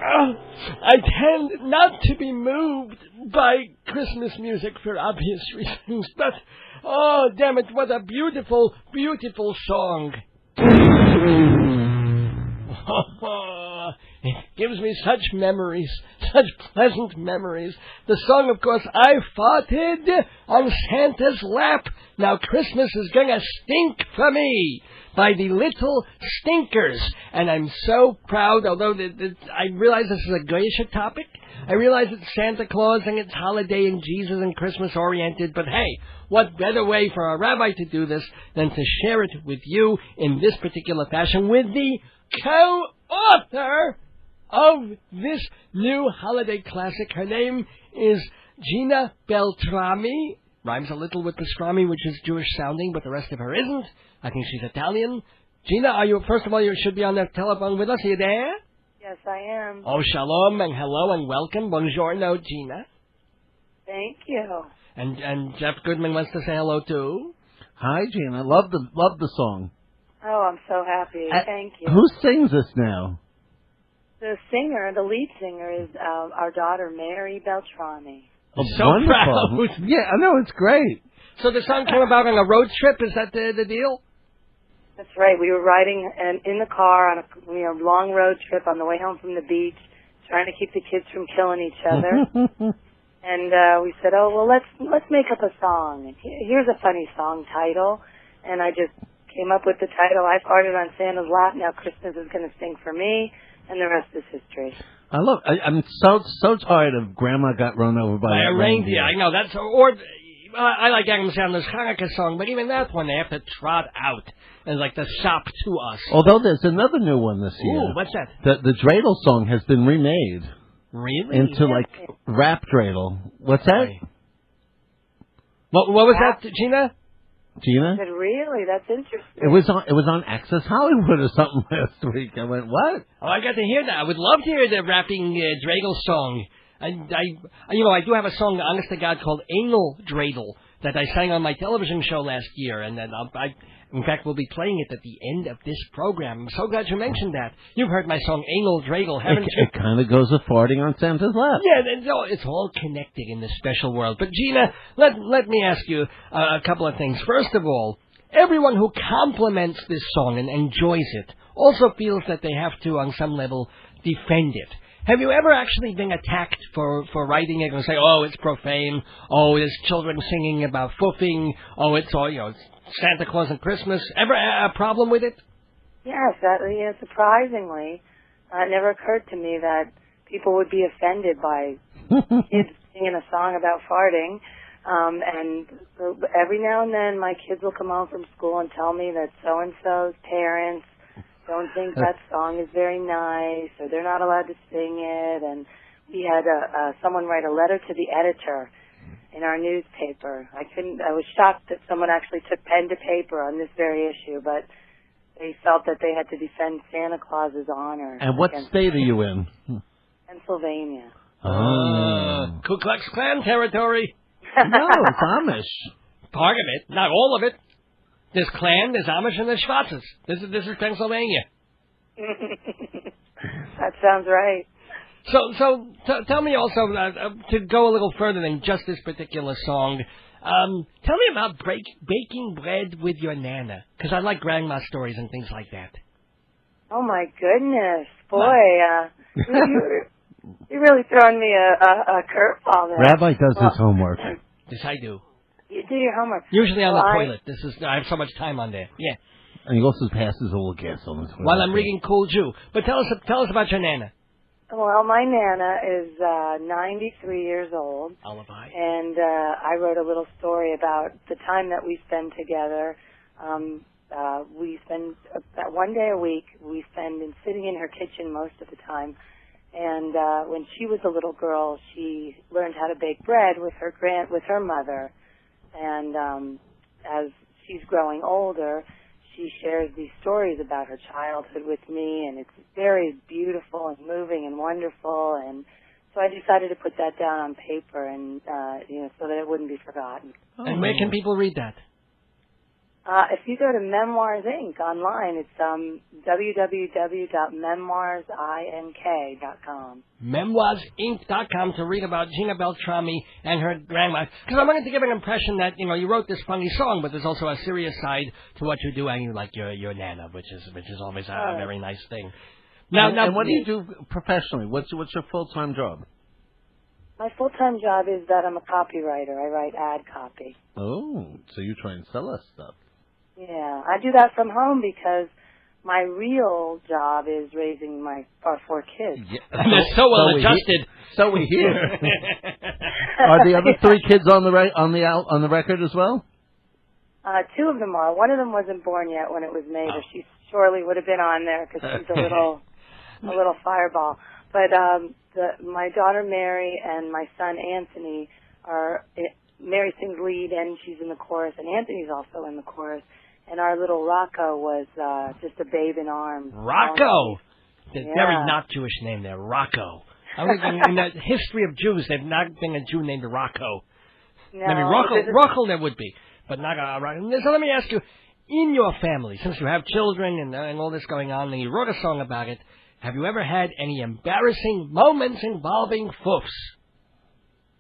I tend not to be moved by Christmas music for obvious reasons, but, oh, damn it, what a beautiful, beautiful song. It gives me such memories, such pleasant memories. The song, of course, I farted on Santa's lap. Now Christmas is gonna stink for me by the Little Stinkers. And I'm so proud, although I realize this is a Geisha topic. I realize it's Santa Claus and it's holiday and Jesus and Christmas oriented, but hey, what better way for a rabbi to do this than to share it with you in this particular fashion with the co-author of this new holiday classic. Her name is Gina Beltrami. Rhymes a little with pastrami, which is Jewish sounding, but the rest of her isn't. I think she's Italian. Gina, first of all, you should be on the telephone with us. Are you there? Yes, I am. Oh, shalom and hello and welcome. Buongiorno, Gina. Thank you. And Jeff Goodman wants to say hello too. Hi, Gina. Love the song. Oh, I'm so happy. Thank you. Who sings this now? The lead singer is our daughter, Mary Beltrami. Oh, so wonderful. Proud. Yeah, I know, it's great. So the song came about on a road trip. Is that the deal? That's right. We were riding in the car on a long road trip on the way home from the beach, trying to keep the kids from killing each other. And we said, oh, well, let's make up a song. And here's a funny song title. And I just came up with the title. I farted on Santa's lap. Now Christmas is going to stink for me. And the rest is history. I'm so tired of Grandma Got Run Over by a Reindeer. I know. I like Agam Sandler's Hanukkah song, but even that one they have to trot out and like the sop to us. Although there's another new one this year. Ooh, what's that? The dreidel song has been remade. Really? Into like rap dreidel. What's that? What was that, Gina? Gina? I said, really? That's interesting. It was on Access Hollywood or something last week. I went, what? Oh, I got to hear that. I would love to hear the rapping dreidel song. I do have a song, honest to God, called Anal Dreidel that I sang on my television show last year, and then in fact, we'll be playing it at the end of this program. I'm so glad you mentioned that. You've heard my song Anal Dreidel, haven't you? It kind of goes with farting on Santa's lap. Yeah, it's all connected in this special world. But Gina, let me ask you a couple of things. First of all, everyone who compliments this song and enjoys it also feels that they have to, on some level, defend it. Have you ever actually been attacked for writing it and say, oh, it's profane, oh, there's children singing about foofing, oh, it's all, it's Santa Claus and Christmas? Ever a problem with it? Yes, surprisingly. It never occurred to me that people would be offended by kids singing a song about farting. And every now and then my kids will come home from school and tell me that so-and-so's parents don't think that song is very nice, or they're not allowed to sing it. And we had someone write a letter to the editor in our newspaper. I was shocked that someone actually took pen to paper on this very issue, but they felt that they had to defend Santa Claus's honor. And what state are you in? Pennsylvania. Oh. Ku Klux Klan territory. No, it's Amish. Part of it, not all of it. There's Klan, there's Amish, and there's Schwarzes. This is Pennsylvania. That sounds right. So tell me also, to go a little further than just this particular song, tell me about baking bread with your Nana, because I like grandma stories and things like that. Oh, my goodness. Boy, you're really throwing me a curveball there. Rabbi does his homework. Yes, I do. You do your homework. Usually on the toilet. I have so much time on there. Yeah. And he also passes a little gas on the toilet. While I'm reading Cool Jew. But tell us about your Nana. Well, my Nana is 93 years old. Alibi. And I wrote a little story about the time that we spend together. We spend about one day a week. We spend sitting in her kitchen most of the time. And when she was a little girl, she learned how to bake bread with her mother. And as she's growing older, she shares these stories about her childhood with me, and it's very beautiful and moving and wonderful. And so I decided to put that down on paper, and so that it wouldn't be forgotten. And where can people read that? If you go to Memoirs Inc. online, it's www.memoirsink.com. Memoirsinc.com to read about Gina Beltrami and her grandma. Because I wanted to give an impression that, you wrote this funny song, but there's also a serious side to what you do, and you like your nana, which is always a very nice thing. Now, and what do you do professionally? What's your full-time job? My full-time job is that I'm a copywriter. I write ad copy. Oh, so you try and sell us stuff. Yeah, I do that from home because my real job is raising our 4 kids. Yeah. And they're so well adjusted. So we hear. Are the other 3 kids on the record as well? 2 of them are. One of them wasn't born yet when it was made, or she surely would have been on there because she's a little fireball. But my daughter Mary and my son Anthony are. Mary sings lead and she's in the chorus, and Anthony's also in the chorus. And our little Rocco was just a babe in arms. Rocco! The very not Jewish name there, Rocco. I think in the history of Jews, there's not been a Jew named Rocco. No, Maybe Rocco there would be, but not a Rocco. So let me ask you, in your family, since you have children and all this going on, and you wrote a song about it, have you ever had any embarrassing moments involving foofs?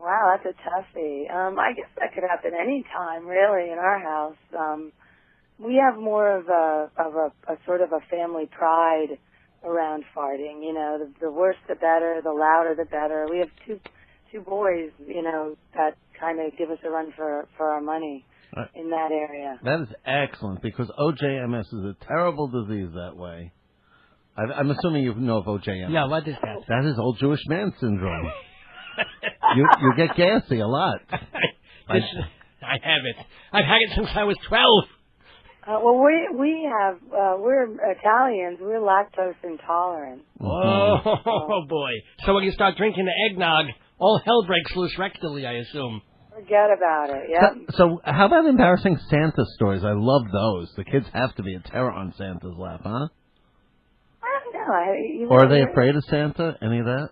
Wow, that's a toughie. I guess that could happen any time, really, in our house. We have more of a sort of a family pride around farting. The worse the better, the louder the better. We have two boys, that kind of give us a run for our money in that area. That is excellent, because OJMS is a terrible disease that way. I'm assuming you know of OJMS. No, what is that? That is Old Jewish Man Syndrome. You get gassy a lot. I have it. I've had it since I was 12. Well, we're Italians. We're lactose intolerant. Oh, boy. So when you start drinking the eggnog, all hell breaks loose rectally, I assume. Forget about it, yep. So how about embarrassing Santa stories? I love those. The kids have to be a terror on Santa's lap, huh? I don't know. Or are they afraid of Santa? Any of that?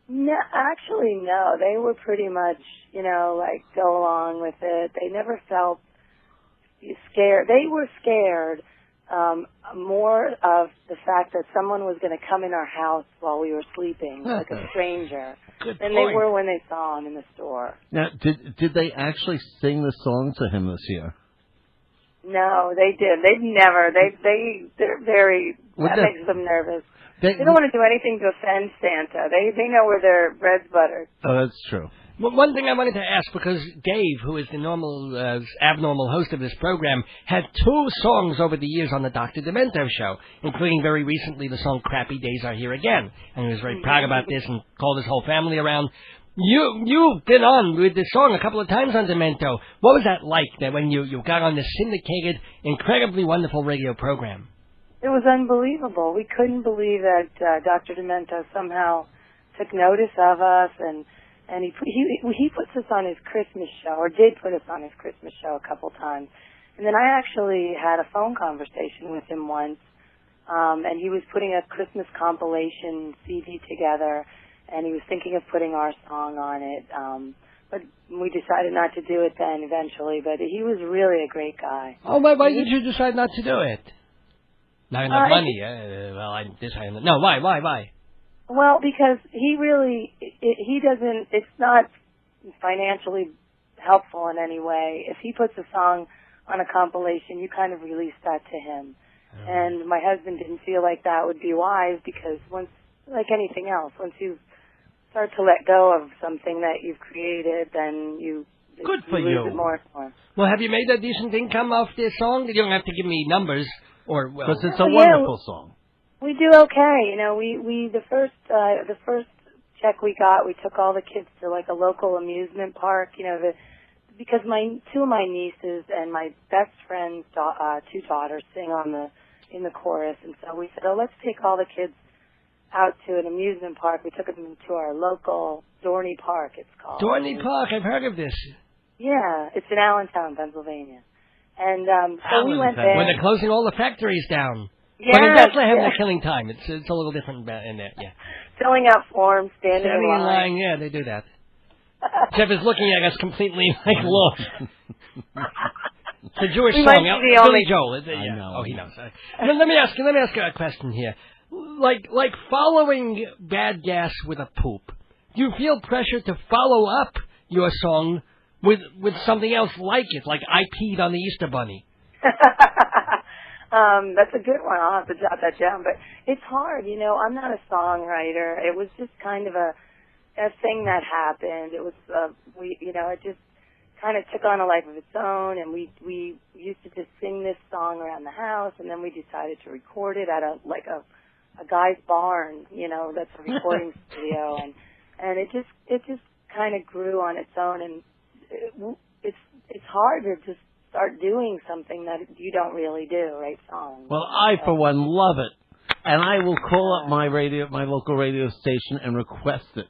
No, actually, no. They were pretty much, go along with it. They never felt scared. They were scared more of the fact that someone was going to come in our house while we were sleeping, like a stranger, than they were when they saw him in the store. Now, did they actually sing the song to him this year? No, they did. They've never. They're very. That makes them nervous. They don't want to do anything to offend Santa. They know where their bread's buttered. Oh, that's true. Well, one thing I wanted to ask, because Dave, who is the abnormal host of this program, had 2 songs over the years on the Dr. Demento show, including very recently the song Crappy Days Are Here Again. And he was very proud about this and called his whole family around. You've been on with this song a couple of times on Demento. What was that like, that when you got on this syndicated, incredibly wonderful radio program? It was unbelievable. We couldn't believe that Dr. Demento somehow took notice of us, and he puts us on his Christmas show, or did put us on his Christmas show a couple times. And then I actually had a phone conversation with him once, and he was putting a Christmas compilation CD together, and he was thinking of putting our song on it. But we decided not to do it then eventually, but he was really a great guy. Oh, why did you decide not to do it? Not enough money. No, why? Well, because he doesn't, it's not financially helpful in any way. If he puts a song on a compilation, you kind of release that to him. Oh. And my husband didn't feel like that would be wise, because once, like anything else, once you start to let go of something that you've created, then you lose it more and more. Well, have you made a decent income off this song? You don't have to give me numbers. Because it's a wonderful song. We do okay. We the first check we got, we took all the kids to like a local amusement park. Because 2 of my nieces and my best friend's 2 daughters sing in the chorus, and so we said, let's take all the kids out to an amusement park. We took them to our local Dorney Park. It's called Dorney Park. I've heard of this. Yeah, it's in Allentown, Pennsylvania. And so we went there. When they're closing all the factories down. Yeah. But in Bethlehem, they're killing time. It's a little different in there, yeah. Filling out forms, standing in line. Yeah, they do that. Jeff is looking at us completely lost. It's a Jewish We song. might be the Billy only- Joel. I know. Oh, he knows. Let me ask you a question here. Like following Bad Gas with a poop, do you feel pressure to follow up your song with something else like it, like I Peed on the Easter Bunny? That's a good one. I'll have to jot that down. But it's hard, I'm not a songwriter. It was just kind of a thing that happened. It was it just kind of took on a life of its own, and we used to just sing this song around the house, and then we decided to record it at a guy's barn, that's a recording studio, and it just kind of grew on its own, and it's hard to just start doing something that you don't really do, right? Songs. Well, I for one love it, and I will call up my local radio station and request it.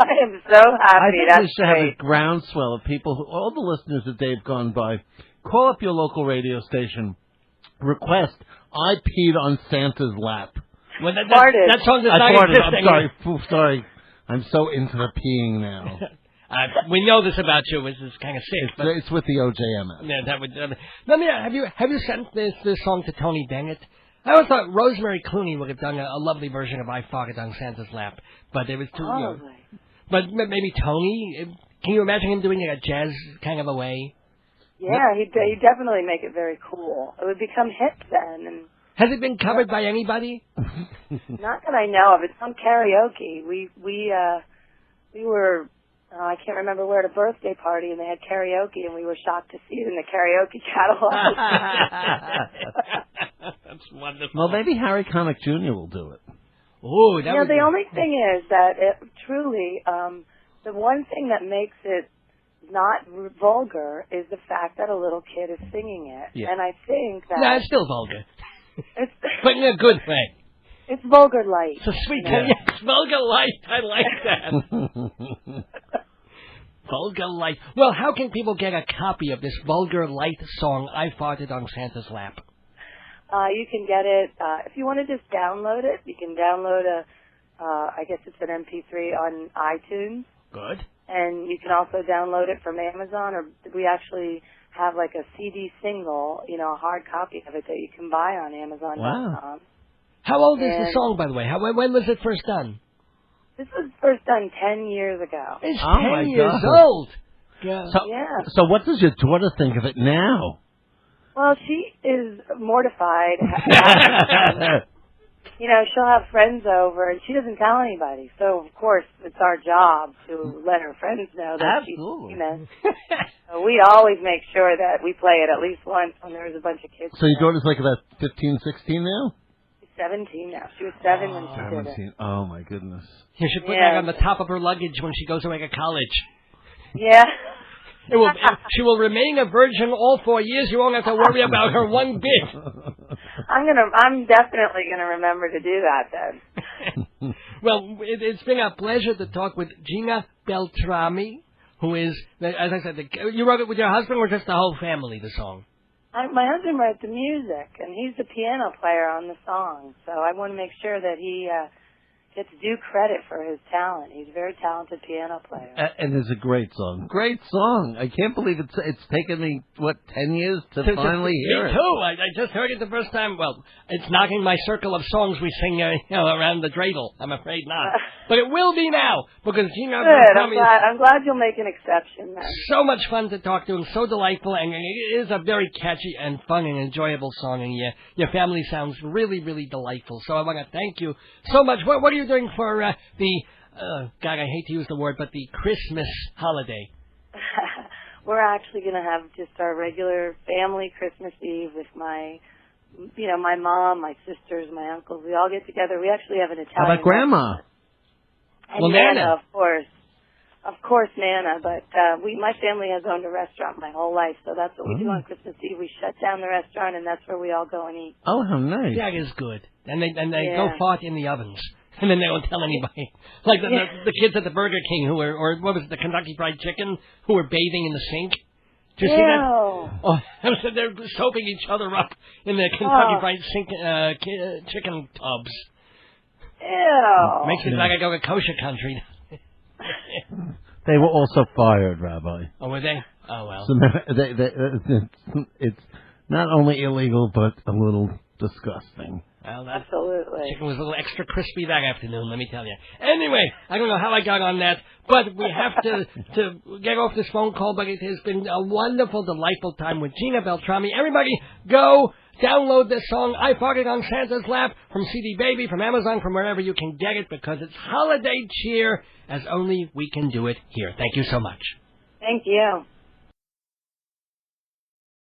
I am so happy. I think That's we should great. have a groundswell of people, all the listeners that Dave gone by. Call up your local radio station. Request, I peed on Santa's lap. Well, that song does not exist anymore. I'm sorry. I'm so into the peeing now. We know this about you, which is kind of safe. But It's with the OJMS. yeah, that would. Let me. Have you sent this song to Tony Bennett? I always thought Rosemary Clooney would have done a lovely version of I Farted on Santa's Lap, but it was too. But maybe Tony. Can you imagine him doing it a jazz kind of a way? Yeah, he'd definitely make it very cool. It would become hip then. And has it been covered by anybody? not that I know of. It's on karaoke. We were. I can't remember where at a birthday party, and they had karaoke, and we were shocked to see it in the karaoke catalog. That's wonderful. Well, maybe Harry Connick Jr. will do it. Oh, that the only thing is that truly, the one thing that makes it not vulgar is the fact that a little kid is singing it. Yeah. And I think that... No, it's still vulgar. It's, but in a good way. It's vulgar light. It's a sweet It's vulgar light. I like that. Vulgar light. Well, how can people get a copy of this vulgar light song, I Farted on Santa's Lap? You can get it, if you want to just download it, you can download I guess it's an MP3 on iTunes. Good. And you can also download it from Amazon, or we actually have like a CD single, a hard copy of it that you can buy on Amazon.com. Wow. How old is the song, by the way? When was it first done? This was first done 10 years ago. It's 10 years old. Yeah. So what does your daughter think of it now? Well, she is mortified. She'll have friends over, and she doesn't tell anybody. So, of course, it's our job to let her friends know that she's famous. So we always make sure that we play it at least once when there's a bunch of kids. So your daughter's like about 15, 16 now? 17 now. She was 7 when she did it. Oh, my goodness. You should put that on the top of her luggage when she goes away to college. Yeah. She will remain a virgin all 4 years. You won't have to worry about her one bit. I'm definitely gonna remember to do that then. Well, it's been a pleasure to talk with Gina Beltrami, who is, as I said, you wrote it with your husband or just the whole family, the song? My husband wrote the music, and he's the piano player on the song, so I want to make sure that he gets due credit for his talent. He's a very talented piano player. And it's a great song. Great song. I can't believe it's taken me, 10 years to finally hear it. Me too. I just heard it the first time. Well, it's knocking my circle of songs we sing around the dreidel. I'm afraid not. But it will be now, because Gina Beltrami I'm glad you'll make an exception then. So much fun to talk to and so delightful, and it is a very catchy and fun and enjoyable song, and your family sounds really, really delightful. So I want to thank you so much. What are you doing for the, God, I hate to use the word, but the Christmas holiday? We're actually going to have just our regular family Christmas Eve with my mom, my sisters, my uncles. We all get together. We actually have an Italian... How about Grandma? And Nana, of course. Of course, Nana. But my family has owned a restaurant my whole life, so that's what we do on Christmas Eve. We shut down the restaurant, and that's where we all go and eat. Oh, how nice. That is good. And they go fart in the ovens. And then they don't tell anybody. Like the kids at the Burger King who were, or what was it, the Kentucky Fried Chicken, who were bathing in the sink. Did you see that? Oh, they're soaping each other up in the Kentucky Fried chicken tubs. Ew. Makes me like I go to kosher country. They were also fired, Rabbi. Oh, were they? Oh, well. So it's not only illegal, but a little disgusting. Well, Absolutely. Chicken was a little extra crispy that afternoon, let me tell you. Anyway, I don't know how I got on that, but we have to get off this phone call, but it has been a wonderful, delightful time with Gina Beltrami. Everybody, go download this song, I Farted on Santa's Lap, from CD Baby, from Amazon, from wherever you can get it, because it's holiday cheer as only we can do it here. Thank you so much. Thank you.